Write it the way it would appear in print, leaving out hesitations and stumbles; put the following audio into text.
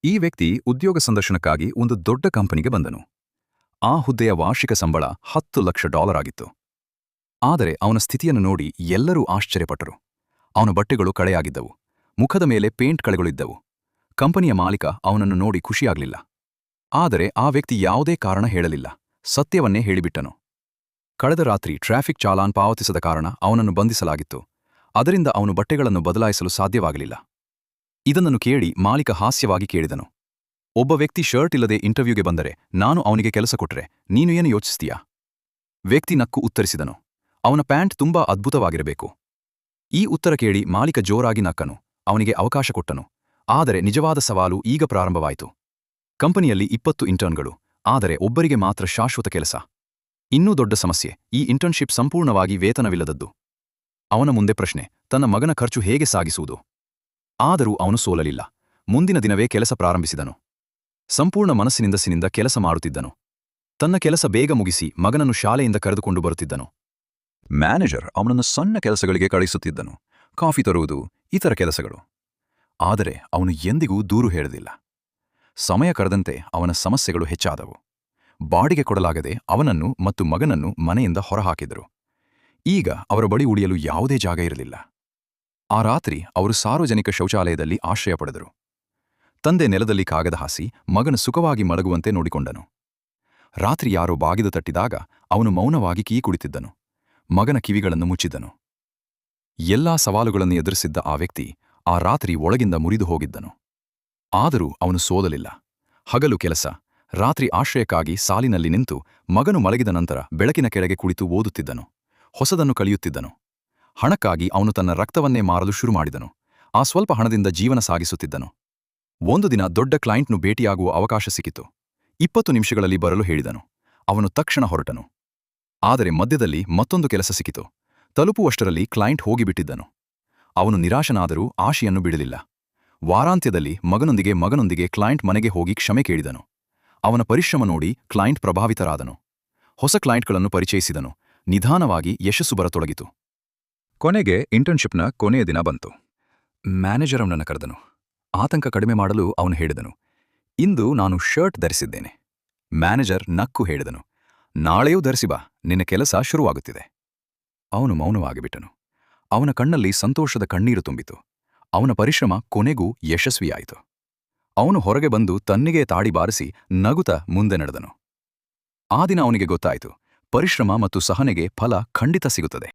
ಈ ವ್ಯಕ್ತಿ ಉದ್ಯೋಗ ಸಂದರ್ಶನಕ್ಕಾಗಿ ಒಂದು ದೊಡ್ಡ ಕಂಪನಿಗೆ ಬಂದನು. ಆ ಹುದ್ದೆಯ ವಾರ್ಷಿಕ ಸಂಬಳ $10 ಲಕ್ಷ ಆಗಿತ್ತು. ಆದರೆ ಅವನ ಸ್ಥಿತಿಯನ್ನು ನೋಡಿ ಎಲ್ಲರೂ ಆಶ್ಚರ್ಯಪಟ್ಟರು. ಅವನ ಬಟ್ಟೆಗಳು ಕಳೆಯಾಗಿದ್ದವು, ಮುಖದ ಮೇಲೆ ಪೇಂಟ್ ಕಳೆಗಳಿದ್ದವು. ಕಂಪನಿಯ ಮಾಲೀಕ ಅವನನ್ನು ನೋಡಿ ಖುಷಿಯಾಗಲಿಲ್ಲ. ಆದರೆ ಆ ವ್ಯಕ್ತಿ ಯಾವುದೇ ಕಾರಣ ಹೇಳಲಿಲ್ಲ, ಸತ್ಯವನ್ನೇ ಹೇಳಿಬಿಟ್ಟನು. ಕಳೆದ ರಾತ್ರಿ ಟ್ರಾಫಿಕ್ ಚಾಲಾನ್ ಪಾವತಿಸದ ಕಾರಣ ಅವನನ್ನು ಬಂಧಿಸಲಾಗಿತ್ತು. ಅದರಿಂದ ಅವನು ಬಟ್ಟೆಗಳನ್ನು ಬದಲಾಯಿಸಲು ಸಾಧ್ಯವಾಗಲಿಲ್ಲ. ಇದನ್ನು ಕೇಳಿ ಮಾಲೀಕ ಹಾಸ್ಯವಾಗಿ ಕೇಳಿದನು, ಒಬ್ಬ ವ್ಯಕ್ತಿ ಶರ್ಟ್ ಇಲ್ಲದೆ ಇಂಟರ್ವ್ಯೂಗೆ ಬಂದರೆ ನಾನು ಅವನಿಗೆ ಕೆಲಸ ಕೊಟ್ಟರೆ ನೀನು ಏನು ಯೋಚಿಸ್ತೀಯಾ? ವ್ಯಕ್ತಿ ನಕ್ಕು ಉತ್ತರಿಸಿದನು, ಅವನ ಪ್ಯಾಂಟ್ ತುಂಬಾ ಅದ್ಭುತವಾಗಿರಬೇಕು. ಈ ಉತ್ತರ ಕೇಳಿ ಮಾಲೀಕ ಜೋರಾಗಿ ನಕ್ಕನು, ಅವನಿಗೆ ಅವಕಾಶ ಕೊಟ್ಟನು. ಆದರೆ ನಿಜವಾದ ಸವಾಲು ಈಗ ಪ್ರಾರಂಭವಾಯಿತು. ಕಂಪನಿಯಲ್ಲಿ 20 ಇಂಟರ್ನ್ಗಳು, ಆದರೆ ಒಬ್ಬರಿಗೆ ಮಾತ್ರ ಶಾಶ್ವತ ಕೆಲಸ. ಇನ್ನೂ ದೊಡ್ಡ ಸಮಸ್ಯೆ, ಈ ಇಂಟರ್ನ್ಶಿಪ್ ಸಂಪೂರ್ಣವಾಗಿ ವೇತನವಿಲ್ಲದದ್ದು. ಅವನ ಮುಂದೆ ಪ್ರಶ್ನೆ, ತನ್ನ ಮಗನ ಖರ್ಚು ಹೇಗೆ ಸಾಗಿಸುವುದು? ಆದರೂ ಅವನು ಸೋಲಲಿಲ್ಲ. ಮುಂದಿನ ದಿನವೇ ಕೆಲಸ ಪ್ರಾರಂಭಿಸಿದನು. ಸಂಪೂರ್ಣ ಮನಸ್ಸಿನಿಂದ ಕೆಲಸ ಮಾಡುತ್ತಿದ್ದನು. ತನ್ನ ಕೆಲಸ ಬೇಗ ಮುಗಿಸಿ ಮಗನನ್ನು ಶಾಲೆಯಿಂದ ಕರೆದುಕೊಂಡು ಬರುತ್ತಿದ್ದನು. ಮ್ಯಾನೇಜರ್ ಅವನನ್ನು ಸಣ್ಣ ಕೆಲಸಗಳಿಗೆ ಕಳುಹಿಸುತ್ತಿದ್ದನು, ಕಾಫಿ ತರುವುದು, ಇತರ ಕೆಲಸಗಳು. ಆದರೆ ಅವನು ಎಂದಿಗೂ ದೂರು ಹೇಳಲಿಲ್ಲ. ಸಮಯ ಕಳೆದಂತೆ ಅವನ ಸಮಸ್ಯೆಗಳು ಹೆಚ್ಚಾದವು. ಬಾಡಿಗೆ ಕೊಡಲಾಗದೆ ಅವನನ್ನು ಮತ್ತು ಮಗನನ್ನು ಮನೆಯಿಂದ ಹೊರಹಾಕಿದರು. ಈಗ ಅವರ ಬಳಿ ಉಳಿಯಲು ಯಾವುದೇ ಜಾಗ ಇರಲಿಲ್ಲ. ಆ ರಾತ್ರಿ ಅವರು ಸಾರ್ವಜನಿಕ ಶೌಚಾಲಯದಲ್ಲಿ ಆಶ್ರಯ ಪಡೆದರು. ತಂದೆ ನೆಲದಲ್ಲಿ ಕಾಗದ ಹಾಸಿ ಮಗನು ಸುಖವಾಗಿ ಮಲಗುವಂತೆ ನೋಡಿಕೊಂಡನು. ರಾತ್ರಿ ಯಾರೋ ಬಾಗಿಲು ತಟ್ಟಿದಾಗ ಅವನು ಮೌನವಾಗಿ ಕೀ ಕುಳಿತಿದ್ದನು. ಮಗನ ಕಿವಿಗಳನ್ನು ಮುಚ್ಚಿದ್ದನು. ಎಲ್ಲಾ ಸವಾಲುಗಳನ್ನು ಎದುರಿಸಿದ್ದ ಆ ವ್ಯಕ್ತಿ ಆ ರಾತ್ರಿ ಒಳಗಿಂದ ಮುರಿದು ಹೋಗಿದ್ದನು. ಆದರೂ ಅವನು ಸೋಲಲಿಲ್ಲ. ಹಗಲು ಕೆಲಸ, ರಾತ್ರಿ ಆಶ್ರಯಕ್ಕಾಗಿ ಸಾಲಿನಲ್ಲಿ ನಿಂತು ಮಗನು ಮಲಗಿದ ನಂತರ ಬೆಳಕಿನ ಕೆಳಗೆ ಕುಳಿತು ಓದುತ್ತಿದ್ದನು. ಹೊಸದನ್ನು ಕಲಿಯುತ್ತಿದ್ದನು. ಹಣಕ್ಕಾಗಿ ಅವನು ತನ್ನ ರಕ್ತವನ್ನೇ ಮಾರಲು ಶುರು ಮಾಡಿದನು. ಆ ಸ್ವಲ್ಪ ಹಣದಿಂದ ಜೀವನ ಸಾಗಿಸುತ್ತಿದ್ದನು. ಒಂದು ದಿನ ದೊಡ್ಡ ಕ್ಲೈಂಟ್ನು ಭೇಟಿಯಾಗುವ ಅವಕಾಶ ಸಿಕ್ಕಿತು. 20 ನಿಮಿಷಗಳಲ್ಲಿ ಬರಲು ಹೇಳಿದನು. ಅವನು ತಕ್ಷಣ ಹೊರಟನು. ಆದರೆ ಮಧ್ಯದಲ್ಲಿ ಮತ್ತೊಂದು ಕೆಲಸ ಸಿಕ್ಕಿತು. ತಲುಪುವಷ್ಟರಲ್ಲಿ ಕ್ಲೈಂಟ್ ಹೋಗಿಬಿಟ್ಟಿದ್ದನು. ಅವನು ನಿರಾಶನಾದರೂ ಆಶೆಯನ್ನು ಬಿಡಲಿಲ್ಲ. ವಾರಾಂತ್ಯದಲ್ಲಿ ಮಗನೊಂದಿಗೆ ಕ್ಲೈಂಟ್ ಮನೆಗೆ ಹೋಗಿ ಕ್ಷಮೆ ಕೇಳಿದನು. ಅವನ ಪರಿಶ್ರಮ ನೋಡಿ ಕ್ಲೈಂಟ್ ಪ್ರಭಾವಿತರಾದನು. ಹೊಸ ಕ್ಲೈಂಟ್ಗಳನ್ನು ಪರಿಚಯಿಸಿದನು. ನಿಧಾನವಾಗಿ ಯಶಸ್ಸು ಬರತೊಡಗಿತು. ಕೊನೆಗೆ ಇಂಟರ್ನ್ಶಿಪ್ನ ಕೊನೆಯ ದಿನ ಬಂತು. ಮ್ಯಾನೇಜರ್ ಅವನನ್ನು ಕರೆದನು. ಆತಂಕ ಕಡಿಮೆ ಮಾಡಲು ಅವನು ಹೇಳಿದನು, ಇಂದು ನಾನು ಶರ್ಟ್ ಧರಿಸಿದ್ದೇನೆ. ಮ್ಯಾನೇಜರ್ ನಕ್ಕು ಹೇಳಿದನು, ನಾಳೆಯೂ ಧರಿಸಿ ಬಾ, ನಿನ್ನ ಕೆಲಸ ಶುರುವಾಗುತ್ತಿದೆ. ಅವನು ಮೌನವಾಗಿಬಿಟ್ಟನು. ಅವನ ಕಣ್ಣಲ್ಲಿ ಸಂತೋಷದ ಕಣ್ಣೀರು ತುಂಬಿತು. ಅವನ ಪರಿಶ್ರಮ ಕೊನೆಗೂ ಯಶಸ್ವಿಯಾಯಿತು. ಅವನು ಹೊರಗೆ ಬಂದು ತನ್ನಿಗೆ ತಾಡಿ ಬಾರಿಸಿ ನಗುತ್ತಾ ಮುಂದೆ ನಡೆದನು. ಆ ದಿನ ಅವನಿಗೆ ಗೊತ್ತಾಯಿತು, ಪರಿಶ್ರಮ ಮತ್ತು ಸಹನೆಗೆ ಫಲ ಖಂಡಿತ ಸಿಗುತ್ತದೆ.